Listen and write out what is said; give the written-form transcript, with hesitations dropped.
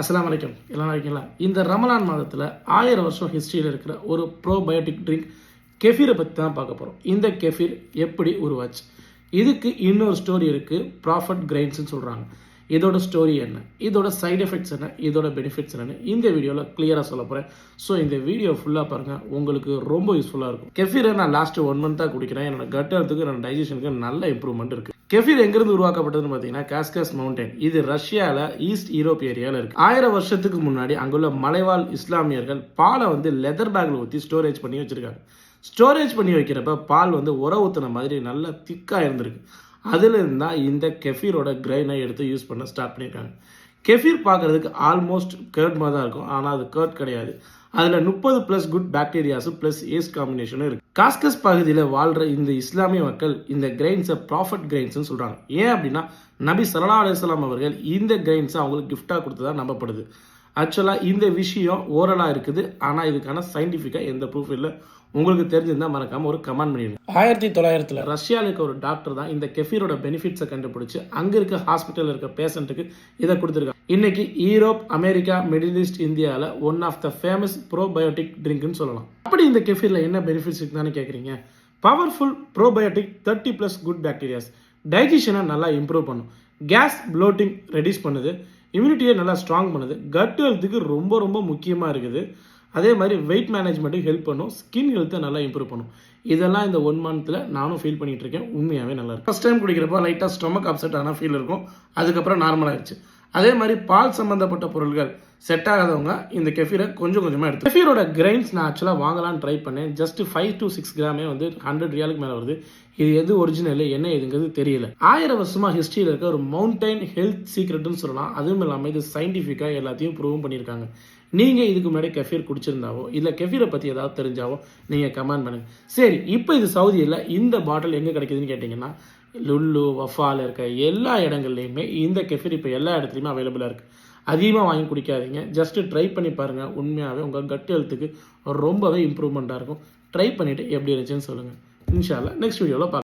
அஸ்ஸலாமு அலைக்கும். எல்லாம் இருக்கீங்களா? இந்த ரமலான் மாதத்தில் 1000 வருஷம் ஹிஸ்ட்ரியில் இருக்கிற ஒரு ப்ரோபயோட்டிக் ட்ரிங்க் கெஃபீரை பற்றி தான் பார்க்க போகிறோம். இந்த கெஃபீர் எப்படி உருவாச்சு? இதுக்கு இன்னொரு ஸ்டோரி இருக்குது. ப்ராஃபிட் கிரைன்ஸ்னு சொல்கிறாங்க. இதோட ஸ்டோரி என்ன, இதோட சைடு எஃபெக்ட்ஸ் என்ன, இதோட பெனிஃபிட்ஸ் என்னன்னு இந்த வீடியோவில் கிளியராக சொல்ல போகிறேன். ஸோ இந்த வீடியோ ஃபுல்லாக பாருங்கள், உங்களுக்கு ரொம்ப யூஸ்ஃபுல்லாக இருக்கும். கெஃபீரை நான் லாஸ்ட் 1 மந்த்தாக குடிக்கிறேன். என்னோட கட் ஹெல்த்துக்கு, என்னோட டைஜஷனுக்கு நல்ல இம்ப்ரூவ்மெண்ட் இருக்குது. கெஃபீர் எங்கிருந்து உருவாக்கப்பட்டதுன்னு பார்த்தீங்கன்னா காஸ்கஸ் மவுண்டன். இது ரஷ்யாவில் ஈஸ்ட் யூரோப் ஏரியாவில் இருக்குது. 1000 வருஷத்துக்கு முன்னாடி அங்குள்ள மலைவாழ் இஸ்லாமியர்கள் பாலை லெதர் பேக்கில் ஊற்றி ஸ்டோரேஜ் பண்ணி வச்சுருக்காங்க. ஸ்டோரேஜ் பண்ணி வைக்கிறப்ப பால் உர ஊற்றுன மாதிரி நல்லா திக்காக இருந்திருக்கு. அதுலேருந்து தான் இந்த கெஃபீரோட கிரைனை எடுத்து யூஸ் பண்ண ஸ்டார்ட் பண்ணியிருக்காங்க. கெஃபீர் பார்க்குறதுக்கு ஆல்மோஸ்ட் கர்ட் மாதிரி தான் இருக்கும், ஆனால் அது கர்ட் கிடையாது. அதில் 30+ குட் பாக்டீரியாஸும் ப்ளஸ் ஏஸ்ட் காம்பினேஷனும் இருக்குது. காஸ்கஸ் பகுதியில் வாழ்கிற இந்த இஸ்லாமிய மக்கள் இந்த கிரைன்ஸை ப்ராஃபிட் கிரைன்ஸ்னு சொல்கிறாங்க. ஏன் அப்படின்னா நபி ஸல்லல்லாஹு அலைஹி வஸல்லம் அவர்கள் இந்த கிரைன்ஸை அவங்களுக்கு கிஃப்டாக கொடுத்ததா நம்பப்படுது. ஆக்சுவலாக இந்த விஷயம் ஓரலாக இருக்குது, ஆனால் இதுக்கான சயின்டிஃபிக்காக எந்த ப்ரூஃப் இல்லை. உங்களுக்கு தெரிஞ்சிருந்தால் மறக்காமல் ஒரு கமெண்ட் பண்ணிடுங்க. 1900 ரஷ்யாவில் இருக்க ஒரு டாக்டர் தான் இந்த கெஃபீரோட பெனிஃபிட்ஸை கண்டுபிடிச்சி அங்கே இருக்க ஹாஸ்பிட்டலில் இருக்க பேஷண்ட்டுக்கு இதை கொடுத்துருக்காங்க. இன்னைக்கு யூரோப், அமெரிக்கா, மிடில் ஈஸ்ட், இந்தியாவில் one of the famous probiotic ட்ரிங்க்னு சொல்லலாம். அப்படி இந்த கெஃபீரில் என்ன பெனிஃபிட்ஸ் இருக்குதானு கேட்குறீங்க? பவர்ஃபுல் ப்ரோபயோட்டிக் 30+ குட் பாக்டீரியாஸ் டைஜஷனை நல்லா இம்ப்ரூவ் பண்ணும். கேஸ் ப்ளோட்டிங் ரெடியூஸ் பண்ணுது. இம்யூனிட்டியை நல்லா ஸ்ட்ராங் பண்ணுது. கட் ஹெல்த்துக்கு ரொம்ப ரொம்ப முக்கியமாக இருக்குது. அதே மாதிரி வெயிட் மேனேஜ்மெண்ட்டுக்கு ஹெல்ப் பண்ணும். ஸ்கின் ஹெல்த்தை நல்லா இம்ப்ரூவ் பண்ணும். இதெல்லாம் இந்த 1 மந்த்தில் நானும் ஃபீல் பண்ணிட்டு இருக்கேன். உண்மையாகவே நல்லா இருக்கும். ஃபஸ்ட் டைம் குடிக்கிறப்போ லைட்டாக ஸ்டொமக் அப்செட் ஆனால் ஃபீல் இருக்கும். அதுக்கப்புறம் நார்மலாகிடுச்சு. அதே மாதிரி பால் சம்மந்தப்பட்ட பொருட்கள் செட் ஆகாதவங்க இந்த கெஃபீரை கொஞ்சம் கொஞ்சமாக எடுத்து. கெஃபீரோட கிரைன்ஸ் நான் ஆக்சுவலாக வாங்கலான்னு ட்ரை பண்ணேன். ஜஸ்ட் 5 to 6 கிராமே 100 ரியாலுக்கு மேலே வருது. இது எது ஒரிஜினல் என்ன எதுங்கிறது தெரியல. 1000 வருஷமாக ஹிஸ்ட்ரியில் இருக்க ஒரு மவுண்டைன் ஹெல்த் சீக்ரெட்னு சொல்லலாம். அதுவும் இல்லாமல் இது சயின்டிஃபிக்காக எல்லாத்தையும் ப்ரூவும் பண்ணியிருக்காங்க. நீங்கள் இதுக்கு முன்னாடி கெஃபீர் குடிச்சிருந்தாவோ இல்லை கெஃபீரை பற்றி ஏதாவது தெரிஞ்சாவோ நீங்கள் கமெண்ட் பண்ணுங்கள். சரி, இப்போ இது சவுதியில் இந்த பாட்டில் எங்கே கிடைக்குதுன்னு கேட்டிங்கன்னா லுல்லு, வஃபாவில் இருக்க எல்லா இடங்கள்லையுமே இந்த கெஃபீர் இப்போ எல்லா இடத்துலையுமே அவைலபிளாக இருக்குது. அதிகமாக வாங்கி குடிக்காதீங்க. ஜஸ்ட்டு ட்ரை பண்ணி பாருங்கள். உண்மையாகவே உங்கள் கட் ஹெல்த்துக்கு ரொம்பவே இம்ப்ரூவ்மெண்ட்டாக இருக்கும். ட்ரை பண்ணிவிட்டு எப்படி இருந்துச்சுன்னு சொல்லுங்கள். இன்ஷா அல்லாஹ் நெக்ஸ்ட் வீடியோவில் பார்க்கலாம்.